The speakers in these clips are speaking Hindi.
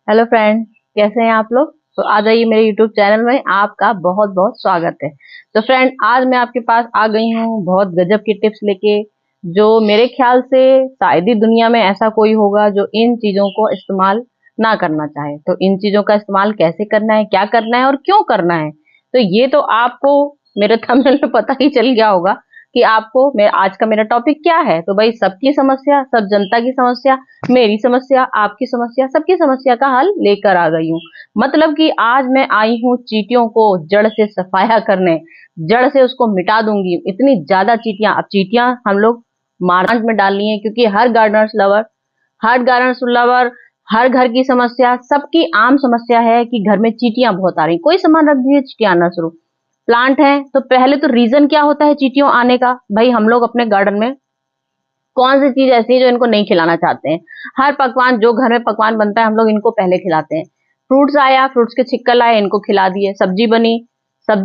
हेलो फ्रेंड, कैसे हैं आप लोग। तो आ जाइए मेरे यूट्यूब चैनल में, आपका बहुत बहुत स्वागत है। तो फ्रेंड, आज मैं आपके पास आ गई हूँ बहुत गजब की टिप्स लेके, जो मेरे ख्याल से शायद ही दुनिया में ऐसा कोई होगा जो इन चीजों को इस्तेमाल ना करना चाहे। तो इन चीजों का इस्तेमाल कैसे करना है, क्या करना है और क्यों करना है, तो ये तो आपको मेरे थंबनेल में पता ही चल गया होगा कि आपको आज का मेरा टॉपिक क्या है। तो भाई, सबकी समस्या, सब जनता की समस्या, मेरी समस्या, आपकी समस्या, सबकी समस्या का हल लेकर आ गई हूँ। मतलब कि आज मैं आई हूँ चींटियों को जड़ से सफाया करने, जड़ से उसको मिटा दूंगी। इतनी ज्यादा चींटियां, अब चींटियां हम लोग मारकांट में डालनी है, क्योंकि हर गार्डनर्स लवर, हर घर की समस्या, सबकी आम समस्या है कि घर में चींटियां बहुत आ रही। कोई सामान रख दीजिए, चींटियां आना शुरू। प्लांट है तो पहले तो रीजन क्या होता है चींटियों आने का। भाई, हम लोग अपने गार्डन में कौन सी चीज ऐसी है जो इनको नहीं खिलाना चाहते हैं। हर पकवान, जो घर में पकवान बनता है, हम लोग इनको पहले खिलाते हैं। फ्रूट्स आया, फ्रूट्स के छिक्कल आए, इनको खिला दिए। सब्जी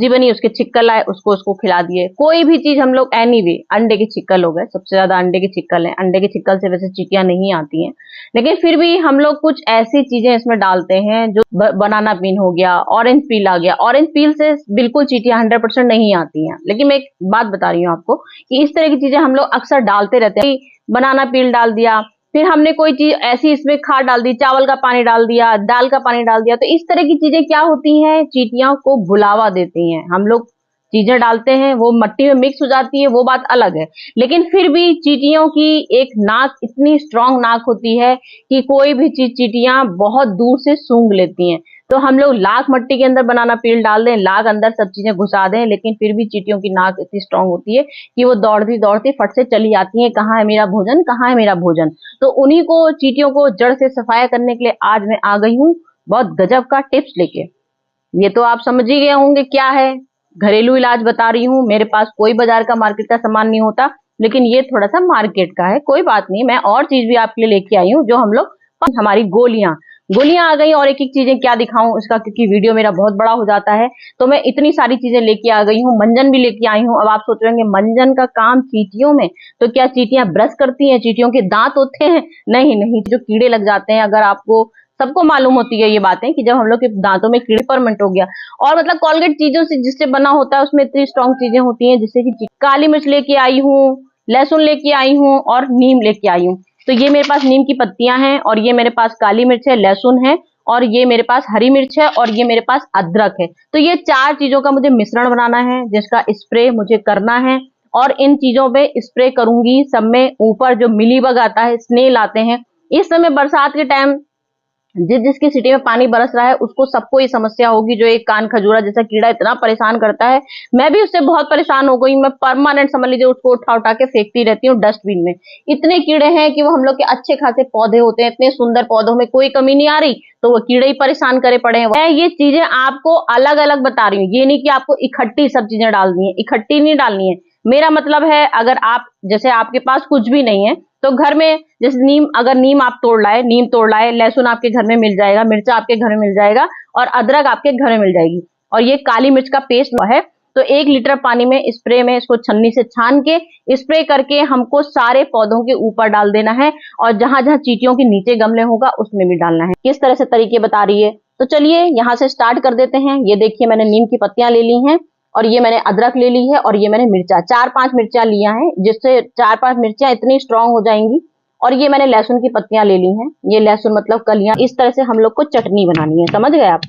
बनी उसके छिक्कल आए, उसको उसको खिला दिए। कोई भी चीज हम लोग, एनीवे, अंडे के छिक्कल हो गए, सबसे ज्यादा अंडे के छिक्कल हैं। अंडे के छिक्कल से वैसे चींटियां नहीं आती हैं, लेकिन फिर भी हम लोग कुछ ऐसी चीजें इसमें डालते हैं जो बनाना पील हो गया, ऑरेंज पील आ गया। ऑरेंज पील से बिल्कुल चींटियां 100% नहीं आती हैं। लेकिन मैं एक बात बता रही हूँ आपको कि इस तरह की चीजें हम लोग अक्सर डालते रहते हैं। बनाना पील डाल दिया, फिर हमने कोई चीज ऐसी इसमें खाद डाल दी, चावल का पानी डाल दिया, दाल का पानी डाल दिया। तो इस तरह की चीजें क्या होती हैं, चींटियों को बुलावा देती हैं। हम लोग चीजें डालते हैं, वो मिट्टी में मिक्स हो जाती है, वो बात अलग है। लेकिन फिर भी चींटियों की एक नाक, इतनी स्ट्रांग नाक होती है कि कोई भी चीज चींटियां बहुत दूर से सूंघ लेती हैं। तो हम लोग लाख मिट्टी के अंदर बनाना पील डाल दें, लाख अंदर सब चीजें घुसा दें, लेकिन फिर भी चींटियों की नाक इतनी स्ट्रांग होती है कि वो दौड़ती दौड़ती फट से चली आती है, कहाँ है मेरा भोजन, कहाँ है मेरा भोजन। तो उन्हीं को, चींटियों को जड़ से सफाया करने के लिए आज मैं आ गई हूँ बहुत गजब का टिप्स लेके। ये तो आप समझ ही गए होंगे क्या है। घरेलू इलाज बता रही हूँ। मेरे पास कोई बाजार का, मार्केट का सामान नहीं होता, लेकिन ये थोड़ा सा मार्केट का है। कोई बात नहीं, मैं और चीज भी आपके लिए लेके आई हूँ, जो हम लोग, हमारी गोलियां गोलियां आ गई। और एक एक चीजें क्या दिखाऊं इसका, क्योंकि वीडियो मेरा बहुत बड़ा हो जाता है, तो मैं इतनी सारी चीजें लेके आ गई हूँ। मंजन भी लेके आई हूँ। अब आप सोच रहे होंगे मंजन का काम चींटियों में, तो क्या चींटियां ब्रश करती हैं, चींटियों के दांत होते हैं? नहीं नहीं, जो कीड़े लग जाते हैं, अगर आपको, सबको मालूम होती है ये बातें कि जब हम लोग के दांतों में कीड़े परमेंट हो गया, और मतलब कोलगेट चीजों से जिससे बना होता है, उसमें इतनी स्ट्रॉन्ग चीजें होती हैं, जिससे कि काली मिर्च लेके आई हूँ, लहसुन लेके आई हूँ और नीम लेके आई हूँ। तो ये मेरे पास नीम की पत्तियां हैं, और ये मेरे पास काली मिर्च है, लहसुन है, और ये मेरे पास हरी मिर्च है, और ये मेरे पास अदरक है। तो ये चार चीजों का मुझे मिश्रण बनाना है, जिसका स्प्रे मुझे करना है। और इन चीजों पे स्प्रे करूंगी सब में। ऊपर जो मिलीबग आता है, स्नेल आते हैं, इस समय बरसात के टाइम जिसकी सिटी में पानी बरस रहा है, उसको, सबको ये समस्या होगी। जो एक कान खजूरा जैसा कीड़ा इतना परेशान करता है, मैं भी उससे बहुत परेशान हो गई। मैं परमानेंट, समझ लीजिए, उसको उठा उठा के फेंकती रहती हूँ डस्टबिन में। इतने कीड़े हैं कि वो हम लोग के अच्छे खासे पौधे होते हैं, इतने सुंदर पौधों में कोई कमी नहीं आ रही, तो वो कीड़े ही परेशान करे पड़े हैं। मैं ये चीजें आपको अलग अलग बता रही हूँ, ये नहीं कि आपको इकट्ठी सब चीजें डालनी है, इकट्ठी नहीं डालनी है। मेरा मतलब है, अगर आप, जैसे आपके पास कुछ भी नहीं है, तो घर में जैसे नीम, अगर नीम आप तोड़ लाए, लहसुन आपके घर में मिल जाएगा, मिर्चा आपके घर में मिल जाएगा, और अदरक आपके घर में मिल जाएगी, और ये काली मिर्च का पेस्ट है। तो 1 लीटर पानी में, स्प्रे में, इसको छन्नी से छान के स्प्रे करके हमको सारे पौधों के ऊपर डाल देना है, और जहां जहां चींटियों के नीचे गमले होगा उसमें भी डालना है। किस तरह से तरीके बता रही है, तो चलिए यहाँ से स्टार्ट कर देते हैं। ये देखिए, मैंने नीम की पत्तियां ले ली हैं, और ये मैंने अदरक ले ली है, और ये मैंने मिर्चा, 4-5 मिर्चा लिया है, जिससे 4-5 मिर्चा इतनी स्ट्रांग हो जाएंगी। और ये मैंने लहसुन की पत्तियां ले ली हैं, ये लहसुन मतलब कलियां। इस तरह से हम लोग को चटनी बनानी है, समझ गए आप।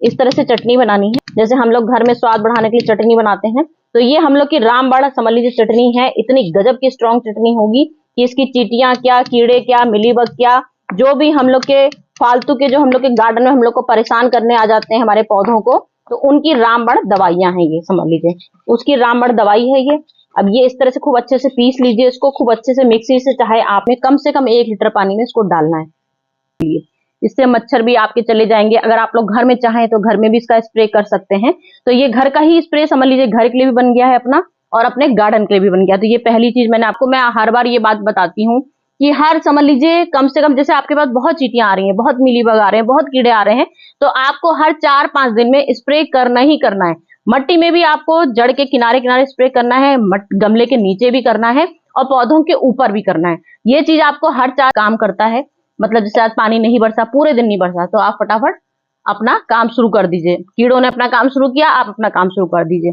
इस तरह से चटनी बनानी है, जैसे हम लोग घर में स्वाद बढ़ाने के लिए चटनी बनाते हैं। तो ये हम लोग की रामबाड़ा, समझ लीजिए, चटनी है। इतनी गजब की स्ट्रांग चटनी होगी कि इसकी चींटियां क्या, कीड़े क्या, मिलीबग क्या, जो भी हम लोग के फालतू के, जो हम लोग के गार्डन में हम लोग को परेशान करने आ जाते हैं, हमारे पौधों को, तो उनकी रामबाड़ दवाइयां हैं ये, समझ लीजिए, उसकी रामबाड़ दवाई है ये। अब ये इस तरह से खूब अच्छे से पीस लीजिए, इसको खूब अच्छे से मिक्सी से, चाहे आपने कम से कम 1 लीटर पानी में इसको डालना है। इससे मच्छर भी आपके चले जाएंगे। अगर आप लोग घर में चाहें तो घर में भी इसका स्प्रे कर सकते हैं। तो ये घर का ही स्प्रे, समझ लीजिए, घर के लिए भी बन गया है अपना, और अपने गार्डन के लिए भी बन गया। तो ये पहली चीज मैंने आपको, मैं हर बार ये बात बताती हूँ कि हर, समझ लीजिए, कम से कम, जैसे आपके पास बहुत चींटियां आ रही हैं, बहुत मिलीबग आ रहे हैं, बहुत कीड़े आ रहे हैं, तो आपको हर 4-5 दिन में स्प्रे करना ही करना है। मट्टी में भी आपको जड़ के किनारे किनारे स्प्रे करना है, गमले के नीचे भी करना है, और पौधों के ऊपर भी करना है। ये चीज आपको हर 4 काम करता है। मतलब जैसे आज पानी नहीं बरसा, पूरे दिन नहीं बरसा, तो आप फटाफट अपना काम शुरू कर दीजिए। कीड़ों ने अपना काम शुरू किया, आप अपना काम शुरू कर दीजिए।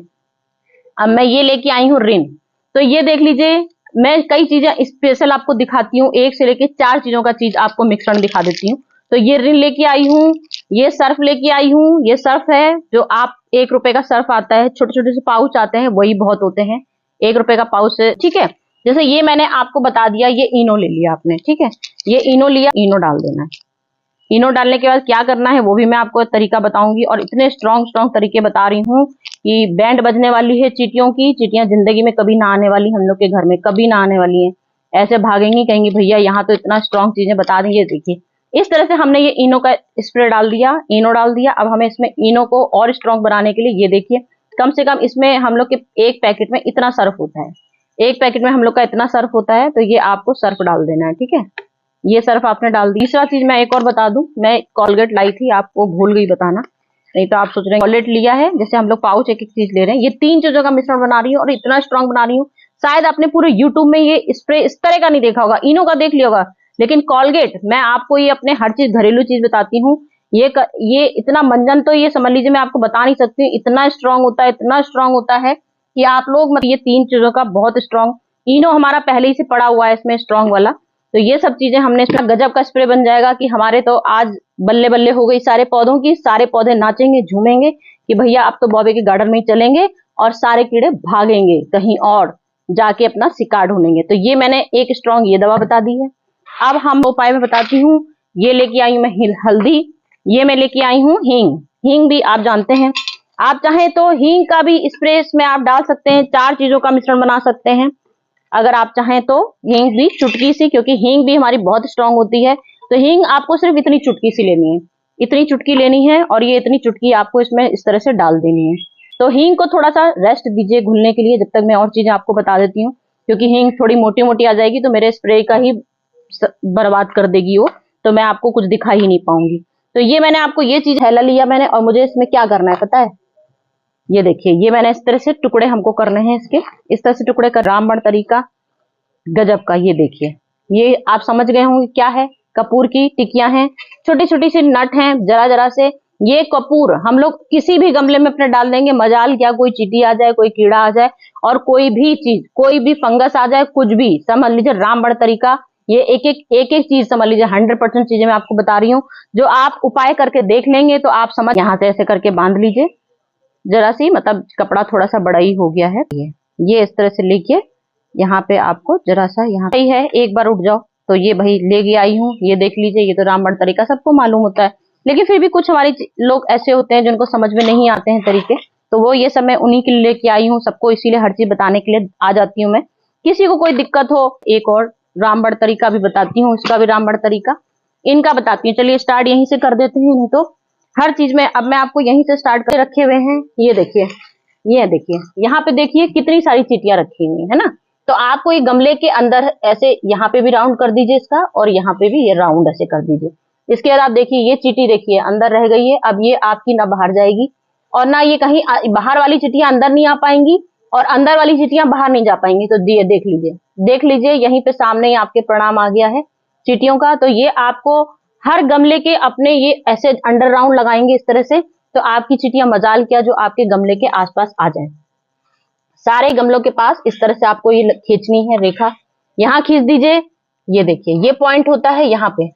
अब मैं ये लेके आई हूँ रिन, तो ये देख लीजिए, मैं कई चीजें स्पेशल आपको दिखाती हूँ, 1 से लेके 4 चीजों का चीज आपको मिश्रण दिखा देती हूँ। तो ये रिन लेके आई हूँ, ये सर्फ लेके आई हूँ। ये सर्फ है जो आप 1 रुपए का सर्फ आता है, छोटे छोटे से पाउच आते हैं, वही बहुत होते हैं, 1 रुपए का पाउच से, ठीक है। जैसे ये मैंने आपको बता दिया, ये इनो ले लिया आपने, ठीक है, ये इनो लिया, इनो डाल देना है। इनो डालने के बाद क्या करना है वो भी मैं आपको तरीका बताऊंगी, और इतने स्ट्रॉन्ग स्ट्रॉन्ग तरीके बता रही हूँ कि बैंड बजने वाली है चींटियों की। चींटियां जिंदगी में कभी ना आने वाली, हम लोग के घर में कभी ना आने वाली है। ऐसे भागेंगी, कहेंगी भैया यहाँ तो इतना स्ट्रॉन्ग चीजें बता दी है, देखिए। इस तरह से हमने ये इनो का स्प्रे डाल दिया, इनो डाल दिया। अब हमें इसमें इनो को और स्ट्रॉन्ग बनाने के लिए, ये देखिए, कम से कम इसमें हम लोग के 1 पैकेट में इतना सर्फ होता है, 1 पैकेट में हम लोग का इतना सर्फ होता है। तो ये आपको सर्फ डाल देना है, ठीक है। ये सर्फ आपने डाल दी। तीसरा चीज मैं एक और बता दूं, मैं कोलगेट लाई थी, आपको भूल गई बताना, नहीं तो आप सोच रहे हैं कोलगेट लिया है। जैसे हम लोग पाउच एक एक चीज ले रहे हैं, ये 3 चीजों का मिश्रण बना रही हूँ और इतना स्ट्रॉन्ग बना रही हूँ। शायद आपने पूरे यूट्यूब में ये स्प्रे इस तरह का नहीं देखा होगा, इनो का देख लिया होगा, लेकिन कोलगेट, मैं आपको ये अपने हर चीज घरेलू चीज बताती हूँ। ये इतना मंजन, तो ये समझ लीजिए मैं आपको बता नहीं सकती, इतना स्ट्रांग होता है, इतना स्ट्रांग होता है कि आप लोग मतलब, ये 3 चीजों का बहुत स्ट्रांग। इनो हमारा पहले ही से पड़ा हुआ है इसमें स्ट्रांग वाला, तो ये सब चीजें हमने इसमें, गजब का स्प्रे बन जाएगा कि हमारे तो आज बल्ले बल्ले हो गई सारे पौधों की। सारे पौधे नाचेंगे, झूमेंगे कि भैया अब तो बॉबी के गार्डन में ही चलेंगे, और सारे कीड़े भागेंगे कहीं और जाके अपना शिकार ढूंढेंगे। तो ये मैंने एक स्ट्रांग ये दवा बता दी है। अब हम उपाय में बताती हूँ। ये लेके आई हूँ मैं हल्दी, ये मैं लेके आई हूँ हींग। हींग भी आप जानते हैं, आप चाहें तो हींग का भी स्प्रे इसमें आप डाल सकते हैं, 4 चीजों का मिश्रण बना सकते हैं अगर आप चाहें तो। हींग भी चुटकी सी, क्योंकि हींग भी हमारी बहुत स्ट्रांग होती है, तो हींग आपको सिर्फ इतनी चुटकी सी लेनी है, इतनी चुटकी लेनी है, और ये इतनी चुटकी आपको इसमें इस तरह से डाल देनी है। तो हींग को थोड़ा सा रेस्ट दीजिए घुलने के लिए, जब तक मैं और चीजें आपको बता देती हूँ, क्योंकि हींग थोड़ी मोटी मोटी आ जाएगी तो मेरे स्प्रे का ही बर्बाद कर देगी वो, तो मैं आपको कुछ दिखा ही नहीं पाऊंगी। तो ये मैंने आपको ये चीज थैला लिया मैंने, और मुझे इसमें क्या करना है पता है, ये देखिए, ये मैंने इस तरह से टुकड़े हमको करने हैं इसके, इस तरह से टुकड़े का रामबाण तरीका गजब का। ये देखिए, ये आप समझ गए होंगे क्या है, कपूर की टिकियां हैं, छोटी छोटी सी नट हैं, जरा जरा से। ये कपूर हम लोग किसी भी गमले में अपने डाल देंगे, मजाल क्या कोई चींटी आ जाए, कोई कीड़ा आ जाए, और कोई भी चीज, कोई भी फंगस आ जाए, कुछ भी, समझ लीजिए रामबाण तरीका। ये एक एक चीज समझ लीजिए, 100% चीजें मैं आपको बता रही हूँ, जो आप उपाय करके देख लेंगे तो आप समझ। यहाँ से ऐसे करके बांध लीजिए जरा सी, मतलब कपड़ा थोड़ा सा बड़ा ही हो गया है। ये इस तरह से लेके यहाँ पे आपको जरा सा, यहाँ पे ही है, एक बार उठ जाओ। तो ये भाई लेके आई हूँ, ये देख लीजिए, ये तो रामबाण तरीका सबको मालूम होता है, लेकिन फिर भी कुछ हमारे लोग ऐसे होते हैं जिनको समझ में नहीं आते हैं तरीके, तो वो ये सब मैं उन्हीं के लिए लेके आई हूँ, सबको इसीलिए हर चीज बताने के लिए आ जाती हूँ मैं। किसी को कोई दिक्कत हो, एक और रामबाण तरीका भी बताती हूँ, उसका भी रामबाण तरीका इनका बताती हूँ। चलिए स्टार्ट यहीं से कर देते हैं, नहीं तो हर चीज में अब मैं आपको यहीं से स्टार्ट कर रखे हुए हैं। ये देखिए, ये देखिए, यहाँ पे देखिए कितनी सारी चीटियां रखी हुई है ना। तो आपको ये गमले के अंदर ऐसे, यहाँ पे भी राउंड कर दीजिए इसका, और यहाँ पे भी ये राउंड ऐसे कर दीजिए। इसके बाद आप देखिए, ये चीटी देखिए अंदर रह गई है, अब ये आपकी ना बाहर जाएगी, और ना ये कहीं बाहर वाली चीटियां अंदर नहीं आ पाएंगी, और अंदर वाली चीटियां बाहर नहीं जा पाएंगी। तो देख लीजिए, देख लीजिए, यहीं पे सामने ही आपके परिणाम आ गया है चीटियों का। तो ये आपको हर गमले के अपने ये ऐसे अंडर राउंड लगाएंगे इस तरह से, तो आपकी चीटियां मजाल क्या जो आपके गमले के आसपास आ जाए। सारे गमलों के पास इस तरह से आपको ये खींचनी है रेखा, यहाँ खींच दीजिए। ये देखिए, ये पॉइंट होता है यहाँ पे,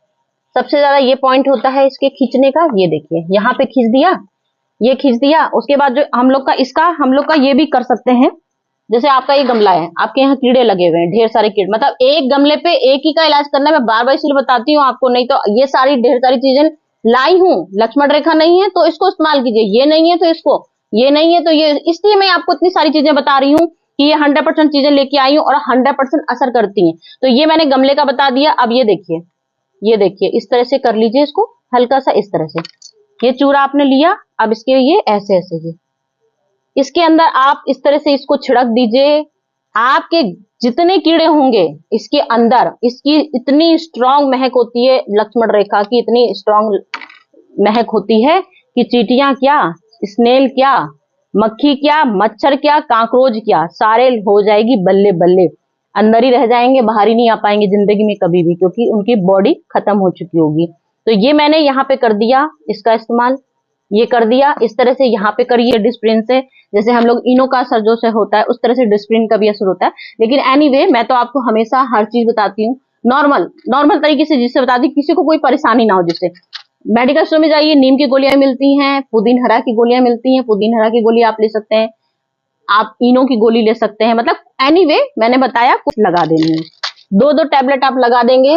सबसे ज्यादा ये पॉइंट होता है इसके खींचने का। ये देखिए, यहाँ पे खींच दिया, ये खींच दिया। उसके बाद जो हम लोग का ये भी कर सकते हैं, जैसे आपका ये गमला है, आपके यहाँ कीड़े लगे हुए हैं, ढेर सारे कीड़े, मतलब एक गमले पे एक ही का इलाज करना है। मैं बार बार इसलिए बताती हूँ आपको, नहीं तो ये सारी ढेर सारी चीजें लाई हूँ। लक्ष्मण रेखा नहीं है तो इसको इस्तेमाल कीजिए, ये नहीं है तो इसको, ये नहीं है तो ये, इसलिए मैं आपको इतनी सारी चीजें बता रही हूँ कि ये 100% चीजें लेके आई हूँ और 100% असर करती हैं। तो ये मैंने गमले का बता दिया। अब ये देखिए, ये देखिए, इस तरह से कर लीजिए इसको हल्का सा, इस तरह से ये चूरा आपने लिया। अब इसके ये ऐसे ऐसे ये इसके अंदर आप इस तरह से इसको छिड़क दीजिए। आपके जितने कीड़े होंगे इसके अंदर, इसकी इतनी स्ट्रांग महक होती है, लक्ष्मण रेखा की इतनी स्ट्रांग महक होती है कि चींटियां क्या, स्नेल क्या, मक्खी क्या, मच्छर क्या, काकरोच क्या, सारे हो जाएगी बल्ले बल्ले। अंदर ही रह जाएंगे, बाहर ही नहीं आ पाएंगे जिंदगी में कभी भी, क्योंकि उनकी बॉडी खत्म हो चुकी होगी। तो ये मैंने यहाँ पे कर दिया इसका इस्तेमाल, ये कर दिया। इस तरह से यहाँ पे करिए डिस्प्रिन से, जैसे हम लोग इनो का असर जो से होता है उस तरह से डिस्प्रिन का भी असर होता है। लेकिन एनीवे मैं तो आपको हमेशा हर चीज बताती हूँ नॉर्मल नॉर्मल तरीके से, जिससे बता दी किसी को कोई परेशानी ना हो। जिससे मेडिकल स्टोर में जाइए, नीम की गोलियां मिलती हैं, पुदीन हरा की गोलियां मिलती हैं, पुदीन हरा की गोली आप ले सकते हैं, आप इनो की गोली ले सकते हैं। मतलब एनीवे मैंने बताया कुछ लगा देनी है, 2-2 टैबलेट आप लगा देंगे।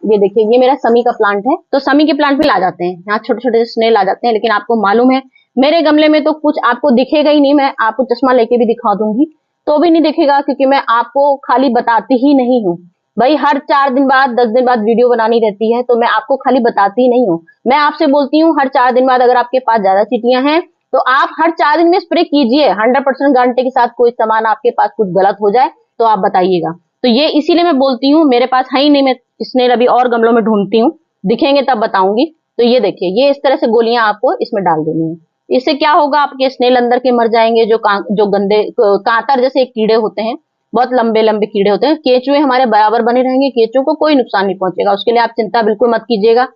ये देखिए ये मेरा समी का प्लांट है, तो समी के प्लांट में ला जाते हैं, यहाँ छोटे छोटे स्नेल आ जाते हैं। लेकिन आपको मालूम है मेरे गमले में तो कुछ आपको दिखेगा ही नहीं। मैं आपको चश्मा लेके भी दिखा दूंगी तो भी नहीं दिखेगा, क्योंकि मैं आपको खाली बताती ही नहीं हूँ भाई। हर 4 दिन बाद 10 दिन बाद वीडियो बनानी रहती है, तो मैं आपको खाली बताती ही नहीं हूँ। मैं आपसे बोलती हूँ हर 4 दिन बाद अगर आपके पास ज्यादा चींटियां हैं तो आप हर 4 दिन में स्प्रे कीजिए। 100% गारंटी के साथ कोई सामान आपके पास कुछ गलत हो जाए तो आप बताइएगा। तो ये इसीलिए मैं बोलती हूँ, मेरे पास है ही नहीं, मैं स्नेल अभी और गमलों में ढूंढती हूँ, दिखेंगे तब बताऊंगी। तो ये देखिए ये इस तरह से गोलियां आपको इसमें डाल देनी है। इससे क्या होगा, आपके स्नेल अंदर के मर जाएंगे, जो गंदे कांतर जैसे कीड़े होते हैं, बहुत लंबे लंबे कीड़े होते हैं। केचुए हमारे बराबर बने रहेंगे, केचुओं को कोई नुकसान नहीं पहुंचेगा, उसके लिए आप चिंता बिल्कुल मत कीजिएगा।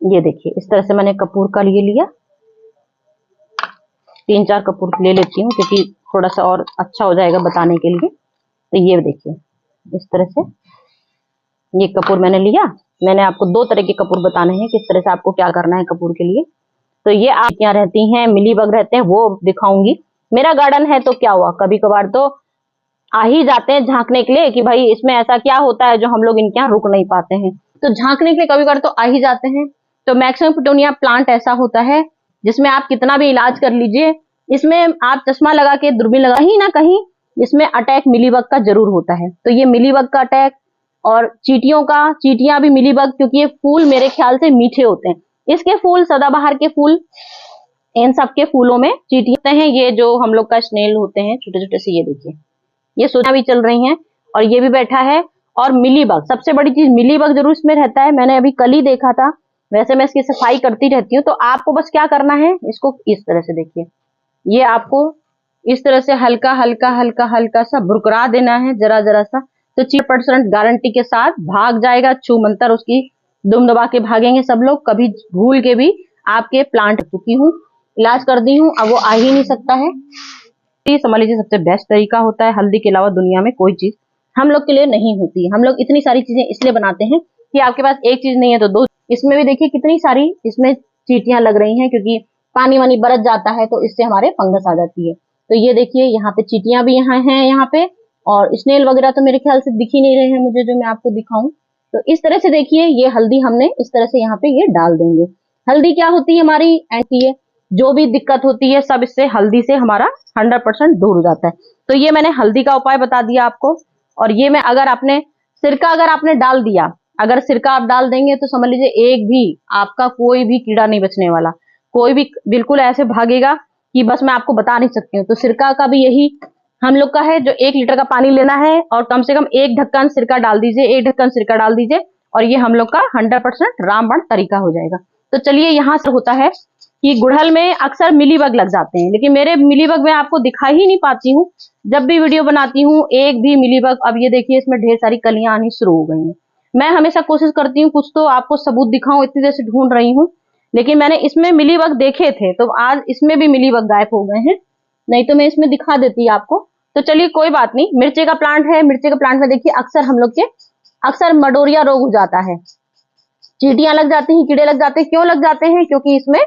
ये देखिए इस तरह से मैंने कपूर का लिए लिया, 3-4 कपूर ले लेती हूँ क्योंकि थोड़ा सा और अच्छा हो जाएगा बताने के लिए। तो ये देखिए इस तरह से ये कपूर मैंने लिया। मैंने आपको 2 तरह के कपूर बताने हैं, किस तरह से आपको क्या करना है कपूर के लिए। तो ये आप क्या रहती हैं, मिली बग रहते हैं, वो दिखाऊंगी। मेरा गार्डन है तो क्या हुआ, कभी कभार तो आ ही जाते हैं झांकने के लिए कि भाई इसमें ऐसा क्या होता है जो हम लोग इनके यहाँ रुक नहीं पाते हैं, तो झांकने के लिए कभी कभार तो आ ही जाते हैं। तो मैक्सिमम पिटोनिया प्लांट ऐसा होता है जिसमें आप कितना भी इलाज कर लीजिए, इसमें आप चश्मा लगा के दूरबीन लगा ही ना कहीं, इसमें अटैक मिलीबग का जरूर होता है। तो ये मिलीबग का अटैक और चींटियों का, चींटियां भी मिलीबग, क्योंकि ये फूल मेरे ख्याल से मीठे होते हैं। इसके फूल सदाबहार के फूल, इन सब के फूलों में चींटियां हैं। ये जो हम लोग का स्नेल होते हैं छोटे छोटे से, ये देखिए ये सोना भी चल रही हैं और ये भी बैठा है। और मिलीबग, सबसे बड़ी चीज मिलीबग जरूर इसमें रहता है, मैंने अभी कल ही देखा था। वैसे मैं इसकी सफाई करती रहती हूँ। तो आपको बस क्या करना है, इसको इस तरह से देखिए, ये आपको इस तरह से हल्का हल्का हल्का हल्का सा बुरकरा देना है, जरा जरा सा। तो 100% गारंटी के साथ भाग जाएगा, छू मंतर उसकी दुम दबा के भागेंगे सब लोग। कभी भूल के भी आपके प्लांट चुकी हूँ, इलाज कर दी हूँ, अब वो आ ही नहीं सकता है। ये समझ लीजिए सबसे बेस्ट तरीका होता है। हल्दी के अलावा दुनिया में कोई चीज हम लोग के लिए नहीं होती। हम लोग इतनी सारी चीजें इसलिए बनाते हैं कि आपके पास एक चीज नहीं है तो 2। इसमें भी देखिए कितनी सारी इसमें चींटियां लग रही हैं, क्योंकि पानी वानी बरस जाता है तो इससे हमारे फंगस आ जाती है। तो ये देखिए यहाँ पे चींटियां भी यहाँ हैं यहाँ पे, और स्नेल वगैरह तो मेरे ख्याल से दिख ही नहीं रहे हैं मुझे, जो मैं आपको दिखाऊं। तो इस तरह से देखिए ये हल्दी हमने इस तरह से यहाँ पे ये डाल देंगे। हल्दी क्या होती है, हमारी एंटी है, जो भी दिक्कत होती है सब इससे हल्दी से हमारा 100% दूर हो जाता है। तो ये मैंने हल्दी का उपाय बता दिया आपको। और ये मैं अगर आपने सिरका अगर आपने डाल दिया, अगर सिरका आप डाल देंगे तो समझ लीजिए एक भी आपका कोई भी कीड़ा नहीं बचने वाला, कोई भी बिल्कुल ऐसे भागेगा कि बस मैं आपको बता नहीं सकती हूँ। तो सिरका का भी यही हम लोग का है, जो 1 लीटर का पानी लेना है और कम से कम 1 ढक्कन सिरका डाल दीजिए, 1 ढक्कन सिरका डाल दीजिए, और ये हम लोग का 100% रामबाण तरीका हो जाएगा। तो चलिए यहाँ से होता है कि गुड़हल में अक्सर मिलीबग लग जाते हैं, लेकिन मेरे मिलीबग मैं आपको दिखा ही नहीं पाती हूँ। जब भी वीडियो बनाती हूँ एक भी मिलीबग, अब ये देखिए इसमें ढेर सारी कलियां आनी शुरू हो गई हैं। मैं हमेशा कोशिश करती हूँ कुछ तो आपको सबूत दिखाऊं, इतनी देर से ढूंढ रही हूँ, लेकिन मैंने इसमें मिलीबग देखे थे तो आज इसमें भी मिलीबग गायब हो गए हैं, नहीं तो मैं इसमें दिखा देती आपको। तो चलिए कोई बात नहीं। मिर्ची का प्लांट है, मिर्ची के प्लांट में देखिए अक्सर हम लोग के अक्सर मडोरिया रोग हो जाता है, चींटियां लग जाती हैं, कीड़े लग जाते हैं। क्यों लग जाते हैं, क्योंकि इसमें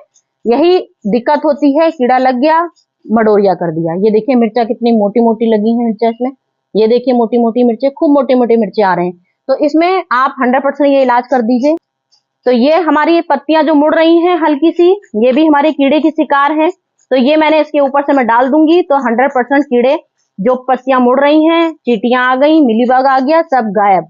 यही दिक्कत होती है, कीड़ा लग गया मडोरिया कर दिया। ये देखिए मिर्चा कितनी मोटी मोटी लगी है मिर्चा इसमें, ये देखिए मोटी मोटी मिर्चे, खूब मोटे मोटे मिर्चे आ रहे हैं। तो इसमें आप 100% ये इलाज कर दीजिए। तो ये हमारी पत्तियां जो मुड़ रही हैं हल्की सी, ये भी हमारे कीड़े की शिकार हैं। तो ये मैंने इसके ऊपर से मैं डाल दूंगी तो 100% कीड़े, जो पत्तियां मुड़ रही हैं, चींटियां आ गई, मिलीबग आ गया, सब गायब।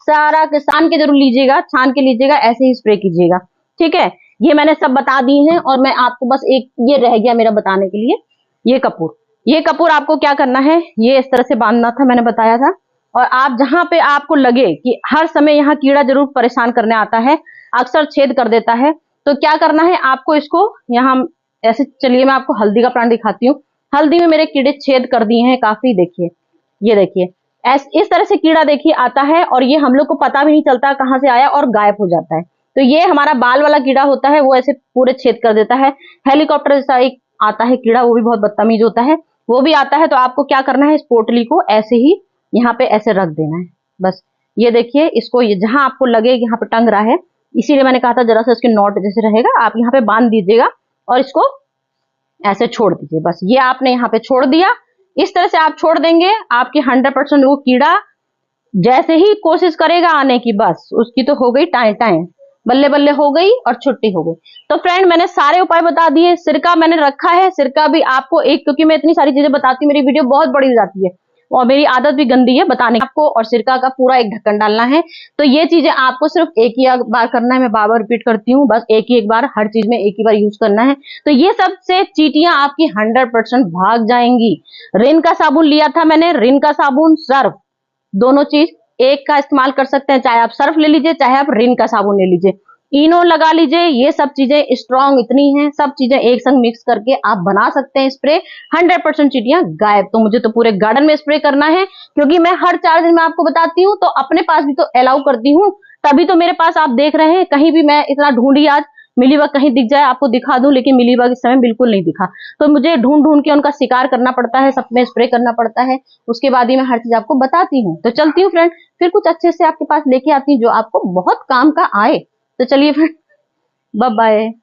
सारा छान के जरूर लीजिएगा, छान के लीजिएगा, ऐसे ही स्प्रे कीजिएगा, ठीक है। ये मैंने सब बता दी हैं और मैं आपको बस एक ये रह गया मेरा बताने के लिए, ये कपूर। ये कपूर आपको क्या करना है, ये इस तरह से बांधना था, मैंने बताया था। और आप जहां पे आपको लगे कि हर समय यहाँ कीड़ा जरूर परेशान करने आता है, अक्सर छेद कर देता है, तो क्या करना है आपको, इसको यहाँ ऐसे, चलिए मैं आपको हल्दी का प्लांट दिखाती हूँ। हल्दी में मेरे कीड़े छेद कर दिए हैं काफी, देखिए ये देखिए इस तरह से कीड़ा देखिए आता है और ये हम लोग को पता भी नहीं चलता कहाँ से आया और गायब हो जाता है। तो ये हमारा बाल वाला कीड़ा होता है, वो ऐसे पूरे छेद कर देता है। हेलीकॉप्टर जैसा एक आता है कीड़ा, वो भी बहुत बदतमीज होता है, वो भी आता है। तो आपको क्या करना है, इस पोटली को ऐसे ही यहाँ पे ऐसे रख देना है बस। ये देखिए इसको, ये जहां आपको लगे यहाँ पे टंग रहा है, इसीलिए मैंने कहा था जरा सा इसके नॉट जैसे रहेगा, आप यहाँ पे बांध दीजिएगा और इसको ऐसे छोड़ दीजिए। बस ये आपने यहाँ पे छोड़ दिया। इस तरह से आप छोड़ देंगे, आपकी 100% वो कीड़ा जैसे ही कोशिश करेगा आने की, बस उसकी तो हो गई टाएं टाएं, बल्ले बल्ले हो गई और छुट्टी हो गई। तो फ्रेंड मैंने सारे उपाय बता दिए। सिरका मैंने रखा है, सिरका भी आपको एक, क्योंकि मैं इतनी सारी चीजें बताती हूँ, मेरी वीडियो बहुत बड़ी हो जाती है और मेरी आदत भी गंदी है बताने की आपको। और सिरका का पूरा एक ढक्कन डालना है। तो ये चीजें आपको सिर्फ एक ही बार करना है, मैं बार बार रिपीट करती हूँ, बस एक ही एक बार हर चीज में एक ही बार यूज करना है। तो ये सब से चींटियां आपकी 100% भाग जाएंगी। रिन का साबुन लिया था मैंने, रिन का साबुन, सर्फ, दोनों चीज एक का इस्तेमाल कर सकते हैं। चाहे आप सर्फ ले लीजिए, चाहे आप रिन का साबुन ले लीजिए, इनो लगा लीजिए। ये सब चीजें स्ट्रॉन्ग इतनी हैं, सब चीजें एक संग मिक्स करके आप बना सकते हैं स्प्रे। 100% चींटियां गायब। तो मुझे तो पूरे गार्डन में स्प्रे करना है, क्योंकि मैं हर 4 दिन में आपको बताती हूँ, तो अपने पास भी तो अलाउ करती हूँ। तभी तो मेरे पास आप देख रहे हैं, कहीं भी मैं इतना ढूंढी, आज मिलीबग कहीं दिख जाए आपको दिखा दूं, लेकिन मिलीबग इस समय बिल्कुल नहीं दिखा। तो मुझे ढूंढ ढूंढ के उनका शिकार करना पड़ता है, सब में स्प्रे करना पड़ता है, उसके बाद ही मैं हर चीज आपको बताती हूँ। तो चलती हूँ फ्रेंड, फिर कुछ अच्छे से आपके पास लेके आती हूँ जो आपको बहुत काम का आए। तो चलिए फ्रेंड, बाय बाय।